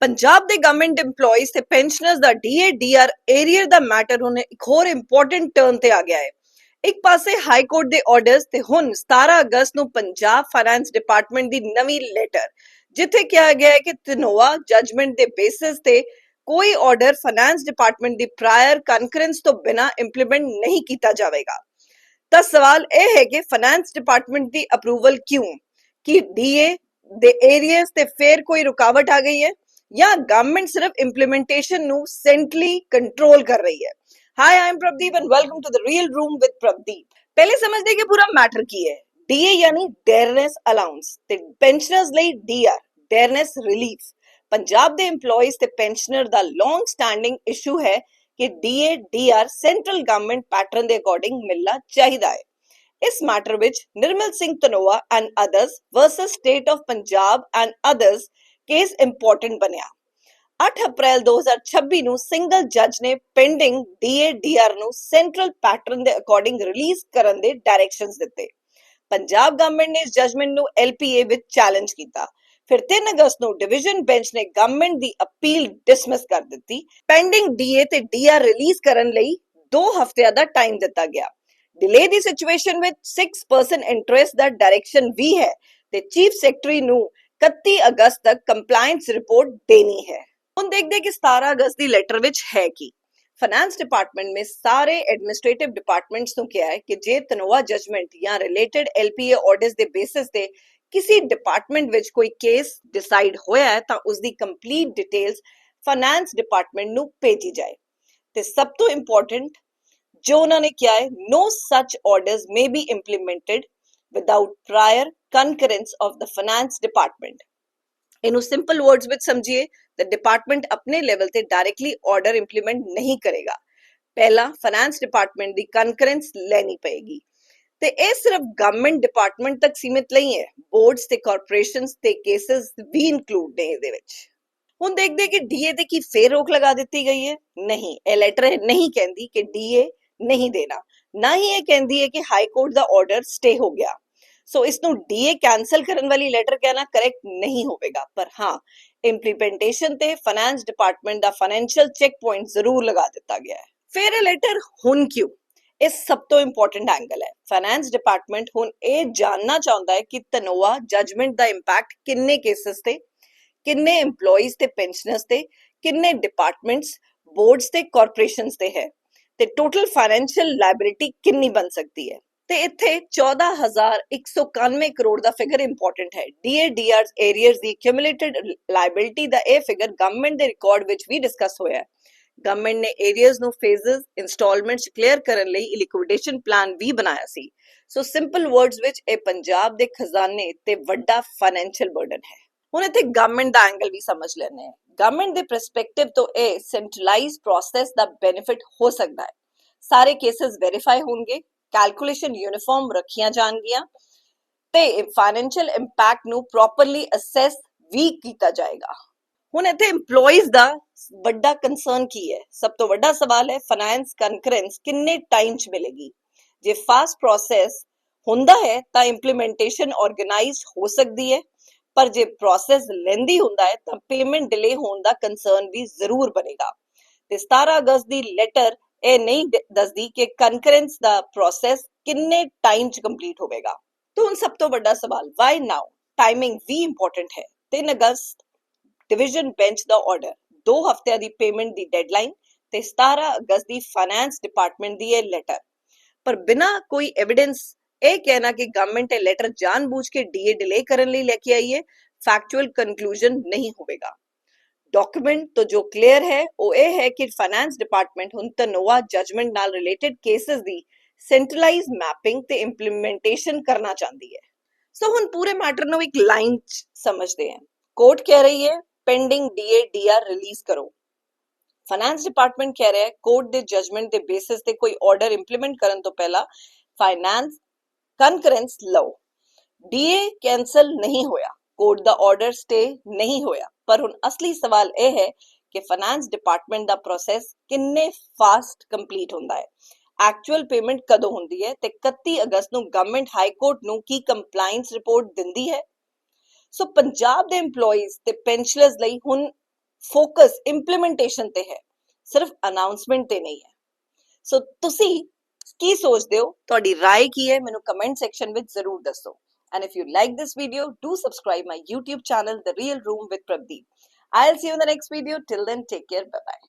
ਪੰਜਾਬ ਦੇ government EMPLOYEES ਤੇ pensioners ਦਾ DA/DR arrear ਦਾ matter ਹੁਣ ਇੱਕ ਹੋਰ ਇੰਪੋਰਟੈਂਟ ਟਰਨ ਤੇ ਆ ਗਿਆ ਹੈ। ਇੱਕ ਪਾਸੇ ਹਾਈ ਕੋਰਟ ਦੇ ਆਰਡਰਸ ਤੇ ਹੁਣ 17 ਅਗਸਤ ਨੂੰ ਪੰਜਾਬ ਫਾਈਨੈਂਸ ਡਿਪਾਰਟਮੈਂਟ ਦੀ ਨਵੀਂ ਲੈਟਰ, ਜਿੱਥੇ ਕਿਹਾ ਗਿਆ ਹੈ ਕਿ ਧਨੋਆ ਜਜਮੈਂਟ ਦੇ ਬੇਸਿਸ ਤੇ ਕੋਈ ਆਰਡਰ ਫਾਈਨੈਂਸ ਡਿਪਾਰਟਮੈਂਟ ਦੀ ਪ੍ਰਾਇਰ ਕਨਕਰੈਂਸ ਤੋਂ ਬਿਨਾ ਇੰਪਲੀਮੈਂਟ ਨਹੀਂ ਕੀਤਾ ਜਾਵੇਗਾ। ਤਾਂ ਸਵਾਲ ਇਹ ਹੈ ਕਿ ਫਾਈਨੈਂਸ ਡਿਪਾਰਟਮੈਂਟ ਦੀ ਅਪਰੂਵਲ ਕਿਉਂ? ਕਿ DA ਦੇ ਏਰੀਅਸ ਤੇ ਫੇਰ ਕੋਈ ਰੁਕਾਵਟ ਆ ਗਈ ਹੈ ਜਾਂ ਗਵਰਨਮੈਂਟ ਸਿਰਫ ਇੰਪਲੀਮੈਂਟੇਸ਼ਨ ਨੂੰ ਸੈਂਟਰਲੀ ਕੰਟਰੋਲ ਕਰ ਰਹੀ ਹੈ? Hi, I am Prabhdeep and welcome to the real room with Prabhdeep. ਪਹਿਲੇ ਸਮਝਦੇ ਕਿ ਪੂਰਾ ਮੈਟਰ ਕੀ ਹੈ। DA ਯਾਨੀ ਡੇਅਰਨੈਸ ਅਲਾਉਂਸ ਤੇ ਪੈਨਸ਼ਨਰਸ ਲਈ DR ਡੇਅਰਨੈਸ ਰਿਲੀਫ। ਪੰਜਾਬ ਦੇ EMPLOYEES ਤੇ ਪੈਨਸ਼ਨਰ ਦਾ ਲੌਂਗ ਸਟੈਂਡਿੰਗ ਇਸ਼ੂ ਹੈ ਕਿ DA/DR ਸੈਂਟਰਲ ਗਵਰਨਮੈਂਟ ਪੈਟਰਨ ਦੇ ਅਕੋਰਡਿੰਗ ਮਿਲਣਾ ਚਾਹੀਦਾ ਹੈ। ਇਸ ਮੈਟਰ ਵਿੱਚ Nirmal Singh Dhanoa and others versus state of Punjab and others case important ਬਣਿਆ। 8 ਅਪ੍ਰੈਲ 2026 ਨੂੰ ਸਿੰਗਲ ਜੱਜ ਨੇ ਪੈਂਡਿੰਗ DA/DR ਨੂੰ ਸੈਂਟਰਲ ਪੈਟਰਨ ਦੇ ਅਕੋਰਡਿੰਗ ਰਿਲੀਜ਼ ਕਰਨ ਦੇ ਡਾਇਰੈਕਸ਼ਨਸ ਦਿੱਤੇ। ਪੰਜਾਬ ਗਵਰਨਮੈਂਟ ਨੇ ਇਸ ਜਜਮੈਂਟ ਨੂੰ LPA ਵਿੱਚ ਚੈਲੰਜ ਕੀਤਾ। ਫਿਰ 3 ਅਗਸਤ ਨੂੰ ਡਿਵੀਜ਼ਨ ਬੈਂਚ ਨੇ ਗਵਰਨਮੈਂਟ ਦੀ ਅਪੀਲ ਡਿਸਮਿਸ ਕਰ ਦਿੱਤੀ। ਪੈਂਡਿੰਗ DA ਤੇ DR ਰਿਲੀਜ਼ ਕਰਨ ਲਈ 2 ਹਫ਼ਤਿਆਂ ਦਾ ਟਾਈਮ ਦਿੱਤਾ ਗਿਆ। ਡਿਲੇ ਦੀ ਸਿਚੁਏਸ਼ਨ ਵਿੱਚ 6% ਇੰਟਰਸਟ ਦਾ ਡਾਇਰੈਕਸ਼ਨ ਵੀ ਹੈ ਤੇ ਚੀਫ ਸੈਕਟਰੀ ਨੂੰ 31 ਅਗਸਤ ਤੱਕ ਕੰਪਲਾਇੰਸ ਰਿਪੋਰਟ ਦੇਣੀ ਹੈ। ਹੁਣ ਦੇਖਦੇ ਕਿ 17 ਅਗਸਤ ਦੀ ਲੈਟਰ ਵਿੱਚ ਹੈ ਕੀ। फाइनेंस डिपार्टमेंट में सारे एडमिनिस्ट्रेटिव डिपार्टमेंट्स ਨੂੰ ਕਿਹਾ ਹੈ ਕਿ ਜੇ ਤਨੋਆ ਜਜਮੈਂਟ ਜਾਂ ਰਿਲੇਟਡ LPA ਆਰਡਰਸ ਦੇ ਬੇਸਿਸ ਤੇ ਕਿਸੇ ਡਿਪਾਰਟਮੈਂਟ ਵਿੱਚ ਕੋਈ ਕੇਸ ਡਿਸਾਈਡ ਹੋਇਆ ਹੈ ਤਾਂ ਉਸ ਦੀ ਕੰਪਲੀਟ ਡਿਟੇਲਸ ਫਾਈਨੈਂਸ ਡਿਪਾਰਟਮੈਂਟ ਨੂੰ ਭੇਜੀ ਜਾਏ। ਤੇ ਸਭ ਤੋਂ ਇੰਪੋਰਟੈਂਟ ਜੋ ਉਹਨਾਂ ਨੇ ਕਿਹਾ ਹੈ, no such orders may be implemented without prior concurrence of the finance department। ਇਹਨੂੰ ਸਿੰਪਲ ਵਰਡਸ ਵਿੱਚ ਸਮਝੀਏ ਤਾਂ ਡਿਪਾਰਟਮੈਂਟ ਆਪਣੇ ਲੈਵਲ ਤੇ ਡਾਇਰੈਕਟਲੀ ਆਰਡਰ ਇੰਪਲੀਮੈਂਟ ਨਹੀਂ ਕਰੇਗਾ। ਪਹਿਲਾਂ ਫਾਈਨੈਂਸ ਡਿਪਾਰਟਮੈਂਟ ਦੀ ਕਨਕਰੈਂਸ ਲੈਣੀ ਪਏਗੀ ਤੇ ਇਹ ਸਿਰਫ ਗਵਰਨਮੈਂਟ ਡਿਪਾਰਟਮੈਂਟ ਤੱਕ ਸੀਮਿਤ ਨਹੀਂ ਹੈ, ਬੋਰਡਸ ਤੇ ਕਾਰਪੋਰੇਸ਼ਨਸ ਤੇ ਕੇਸਸ ਵੀ ਇਨਕਲੂਡ ਨੇ ਇਹਦੇ ਵਿੱਚ। ਹੁਣ ਦੇਖਦੇ ਕਿ DA ਤੇ ਕੀ ਫੇਰ ਰੋਕ ਲਗਾ ਦਿੱਤੀ ਗਈ ਹੈ? ਨਹੀਂ, ਇਹ ਲੈਟਰ ਨਹੀਂ ਕਹਿੰਦੀ ਕਿ DA ਨਹੀਂ ਦੇਣਾ, ਨਾ ਹੀ ਇਹ ਕਹਿੰਦੀ ਹੈ ਕਿ ਹਾਈ ਕੋਰਟ ਦਾ ਆਰਡਰ ਸਟੇ ਹੋ ਗਿਆ। ਸੋ ਇਸ ਨੂੰ DA ਕੈਂਸਲ ਕਰਨ ਵਾਲੀ ਲੈਟਰ ਕਹਿਣਾ ਕਰੈਕਟ ਨਹੀਂ ਹੋਵੇਗਾ, ਪਰ ਹਾਂ ਇੰਪਲੀਮੈਂਟੇਸ਼ਨ ਤੇ ਫਾਈਨੈਂਸ ਡਿਪਾਰਟਮੈਂਟ ਦਾ ਫਾਈਨੈਂਸ਼ੀਅਲ ਚੈੱਕ ਪੁਆਇੰਟ ਜ਼ਰੂਰ ਲਗਾ ਦਿੱਤਾ ਗਿਆ ਹੈ। ਫਿਰ ਇਹ ਲੈਟਰ ਹੁਣ ਕਿਉਂ? ਇਹ ਸਭ ਤੋਂ ਇੰਪੋਰਟੈਂਟ ਐਂਗਲ ਹੈ। ਫਾਈਨੈਂਸ ਡਿਪਾਰਟਮੈਂਟ ਹੁਣ ਇਹ ਜਾਣਨਾ ਚਾਹੁੰਦਾ ਹੈ ਕਿ ਧਨੋਆ ਜਜਮੈਂਟ ਦਾ ਇੰਪੈਕਟ ਕਿੰਨੇ ਕੇਸਸ ਤੇ, ਕਿੰਨੇ EMPLOYEES ਤੇ ਪੈਨਸ਼ਨਰਸ ਤੇ, ਕਿੰਨੇ ਡਿਪਾਰਟਮੈਂਟਸ, ਬੋਰਡਸ ਤੇ ਕਾਰਪੋਰੇਸ਼ਨਸ ਤੇ ਹੈ ਤੇ ਟੋਟਲ ਫਾਈਨੈਂਸ਼ੀਅਲ ਲਾਇਬਿਲਿਟੀ ਕਿੰਨੀ ਬਣ ਸਕਦੀ ਹੈ। ਤੇ ਇੱਥੇ 14,191 ਕਰੋੜ ਦਾ ਫਿਗਰ ਇੰਪੋਰਟੈਂਟ ਹੈ। DA/DR ਏਰੀਅਰਸ ਦੀ ਕਿਊਮੂਲੇਟਿਡ ਲਾਇਬਿਲਿਟੀ ਦਾ ਇਹ ਫਿਗਰ ਗਵਰਨਮੈਂਟ ਦੇ ਰਿਕਾਰਡ ਵਿੱਚ ਵੀ ਡਿਸਕਸ ਹੋਇਆ ਹੈ। ਗਵਰਨਮੈਂਟ ਨੇ ਏਰੀਅਰਸ ਨੂੰ ਫੇਜ਼ਸ ਇੰਸਟਾਲਮੈਂਟਸ ਕਲੀਅਰ ਕਰਨ ਲਈ ਲਿਕੁਇਡੇਸ਼ਨ ਪਲਾਨ ਵੀ ਬਣਾਇਆ ਸੀ। ਸੋ ਸਿੰਪਲ ਵਰਡਸ ਵਿੱਚ ਇਹ ਪੰਜਾਬ ਦੇ ਖਜ਼ਾਨੇ ਤੇ ਵੱਡਾ ਫਾਈਨੈਂਸ਼ੀਅਲ ਬਰਡਨ ਹੈ। ਹੁਣ ਇੱਥੇ ਗਵਰਨਮੈਂਟ ਦਾ ਐਂਗਲ ਵੀ ਸਮਝ ਲੈਣੇ ਹੈ। ਗਵਰਨਮੈਂਟ ਦੇ ਪਰਸਪੈਕਟਿਵ ਤੋਂ ਇਹ ਸੈਂਟਰਲਾਈਜ਼ਡ ਪ੍ਰੋਸੈਸ ਦਾ ਬੈਨੀਫਿਟ ਹੋ ਸਕਦਾ ਹੈ। ਸਾਰੇ ਕੇਸਸ ਵੈਰੀਫਾਈ ਹੋਣਗੇ, ਕੈਲਕੂਲੇਸ਼ਨ ਯੂਨੀਫਾਰਮ ਰੱਖੀਆਂ ਜਾਣਗੀਆਂ ਤੇ ਫਾਈਨੈਂਸ਼ੀਅਲ ਇੰਪੈਕਟ ਨੂੰ ਪ੍ਰੋਪਰਲੀ ਅਸੈਸ ਵੀ ਕੀਤਾ ਜਾਏਗਾ। ਹੁਣ ਇੱਥੇ EMPLOYEES ਦਾ ਵੱਡਾ ਕੰਸਰਨ ਕੀ ਹੈ? ਸਭ ਤੋਂ ਵੱਡਾ ਸਵਾਲ ਹੈ ਫਾਈਨੈਂਸ ਕਨਕਰੈਂਸ ਕਿੰਨੇ ਟਾਈਮ 'ਚ ਮਿਲੇਗੀ। ਜੇ ਫਾਸਟ ਪ੍ਰੋਸੈਸ ਹੁੰਦਾ ਹੈ ਤਾਂ ਇੰਪਲੀਮੈਂਟੇਸ਼ਨ ਆਰਗੇਨਾਈਜ਼ਡ ਹੋ ਸਕਦੀ ਹੈ, ਪਰ ਜੇ ਪ੍ਰੋਸੈਸ ਲੈਂਦੀ ਹੁੰਦਾ ਹੈ ਤਾਂ ਪੇਮੈਂਟ ਡਿਲੇ ਹੋਣ ਦਾ ਕੰਸਰਨ ਵੀ ਜ਼ਰੂਰ ਬਣੇਗਾ। ਤੇ 17 ਅਗਸਤ ਦੀ ਲੈਟਰ ਇਹ ਨਹੀਂ ਦੱਸਦੀ ਕਿ ਕਨਕਰੈਂਸ ਦਾ ਪ੍ਰੋਸੈਸ ਕਿੰਨੇ ਟਾਈਮ 'ਚ ਕੰਪਲੀਟ ਹੋਵੇਗਾ। ਤਾਂ ਹੁਣ ਸਭ ਤੋਂ ਵੱਡਾ ਸਵਾਲ ਵਾਈ ਨਾਓ? ਟਾਈਮਿੰਗ ਵੀ ਇੰਪੋਰਟੈਂਟ ਹੈ। 3 ਅਗਸਤ ਡਿਵੀਜ਼ਨ ਬੈਂਚ ਦਾ ਆਰਡਰ, 2 ਹਫ਼ਤਿਆਂ ਦੀ ਪੇਮੈਂਟ ਦੀ ਡੈਡਲਾਈਨ ਤੇ 17 ਅਗਸਤ ਦੀ ਫਾਈਨੈਂਸ ਡਿਪਾਰਟਮੈਂਟ ਦੀ ਇਹ ਲੈਟਰ। ਪਰ ਬਿਨਾਂ ਕੋਈ ਐਵੀਡੈਂਸ ਇਹ ਕਹਿਣਾ ਕਿ ਗਵਰਨਮੈਂਟ ਇਹ ਲੈਟਰ ਜਾਣਬੁੱਝ ਕੇ DA ਡਿਲੇ ਕਰਨ ਲਈ ਲੈ ਕੇ ਆਈ ਹੈ, ਫੈਕਚੁਅਲ ਕਨਕਲੂਜਨ ਨਹੀਂ ਹੋਵੇਗਾ। ਡਾਕੂਮੈਂਟ ਤੋਂ ਜੋ ਕਲੀਅਰ ਹੈ ਉਹ ਇਹ ਹੈ ਕਿ ਫਾਈਨੈਂਸ ਡਿਪਾਰਟਮੈਂਟ ਹੁਣ ਧਨੋਆ ਜਜਮੈਂਟ ਨਾਲ ਰਿਲੇਟਡ ਕੇਸਸ ਦੀ ਸੈਂਟਰਲਾਈਜ਼ਡ ਮੈਪਿੰਗ ਤੇ ਇੰਪਲੀਮੈਂਟੇਸ਼ਨ ਕਰਨਾ ਚਾਹੁੰਦੀ ਹੈ। ਸੋ ਹੁਣ ਪੂਰੇ ਮੈਟਰ ਨੂੰ ਇੱਕ ਲਾਈਨ 'ਚ ਸਮਝਦੇ ਹਾਂ। ਕੋਰਟ ਕਹਿ ਰਹੀ ਹੈ ਪੈਂਡਿੰਗ DA/DR ਰਿਲੀਜ਼ ਕਰੋ। ਫਾਈਨੈਂਸ ਡਿਪਾਰਟਮੈਂਟ ਕਹਿ ਰਿਹਾ ਹੈ ਕੋਰਟ ਦੇ ਜਜਮੈਂਟ ਦੇ ਬੇਸਿਸ ਤੇ ਕੋਈ ਆਰਡਰ ਇੰਪਲੀਮੈਂਟ ਕਰਨ ਤੋਂ ਪਹਿਲਾਂ ਫਾਈਨੈਂਸ ਕਨਕਰੈਂਸ ਲਓ। DA ਕੈਂਸਲ ਨਹੀਂ ਹੋਇਆ, ਕੋਰਟ ਦਾ ਆਰਡਰ ਸਟੇ ਨਹੀਂ ਹੋਇਆ, ਪਰ ਹੁਣ ਅਸਲੀ ਸਵਾਲ ਇਹ ਹੈ ਕਿ ਫਾਈਨੈਂਸ ਡਿਪਾਰਟਮੈਂਟ ਦਾ ਪ੍ਰੋਸੈਸ ਕਿੰਨੇ ਫਾਸਟ ਕੰਪਲੀਟ ਹੁੰਦਾ ਹੈ, ਐਕਚੁਅਲ ਪੇਮੈਂਟ ਕਦੋਂ ਹੁੰਦੀ ਹੈ ਤੇ 31 ਅਗਸਤ ਨੂੰ ਗਵਰਨਮੈਂਟ ਹਾਈ ਕੋਰਟ ਨੂੰ ਕੀ ਕੰਪਲਾਈਂਸ ਰਿਪੋਰਟ ਦਿੰਦੀ ਹੈ। ਸੋ ਪੰਜਾਬ ਦੇ EMPLOYEES ਤੇ ਪੈਨਸ਼ਨਰਸ ਲਈ ਹੁਣ ਫੋਕਸ ਇੰਪਲੀਮੈਂਟੇਸ਼ਨ ਤੇ ਹੈ, ਸਿਰਫ ਅਨਾਉਂਸਮੈਂਟ ਤੇ ਨਹੀਂ ਹੈ। ਸੋ ਤੁਸੀਂ ਕੀ ਸੋਚਦੇ ਹੋ, ਤੁਹਾਡੀ ਰਾਏ ਕੀ ਹੈ, ਮੈਨੂੰ ਕਮੈਂਟ ਸੈਕਸ਼ਨ ਵਿੱਚ ਜ਼ਰੂਰ ਦੱਸੋ। And if you like this video, do subscribe my YouTube channel, The Real Room with Prabdeep. I'll see you in the next video. Till then, take care. Bye-bye.